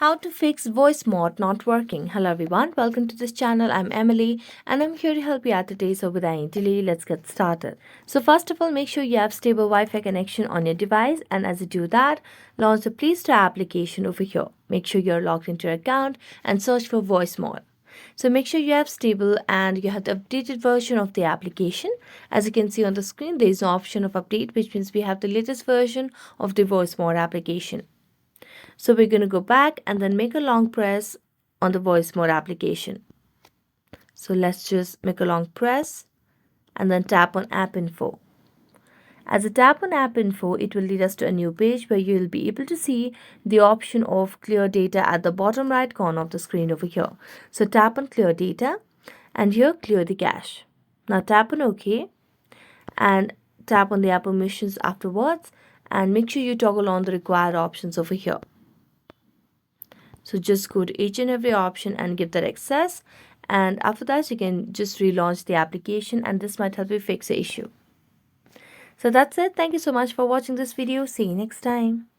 How to fix Voicemod not working. Hello everyone, welcome to this channel. I'm Emily and I'm here to help you out today. So without any delay, let's get started. So first of all, make sure you have stable Wi-Fi connection on your device, and as you do that, launch the Play Store application over here. Make sure you're logged into your account and search for Voicemod. So make sure you have stable and you have the updated version of the application. As you can see on the screen, there is no option of update, which means we have the latest version of the Voicemod application. So we're going to go back and then make a long press on the Voicemod application. So let's just make a long press and then tap on App Info. As I tap on App Info, it will lead us to a new page where you will be able to see the option of Clear Data at the bottom right corner of the screen over here. So tap on Clear Data and here clear the cache. Now tap on OK and tap on the app permissions afterwards and make sure you toggle on the required options over here. So just go to each and every option and give that access, and after that you can just relaunch the application and this might help you fix the issue. So that's it. Thank you so much for watching this video. See you next time.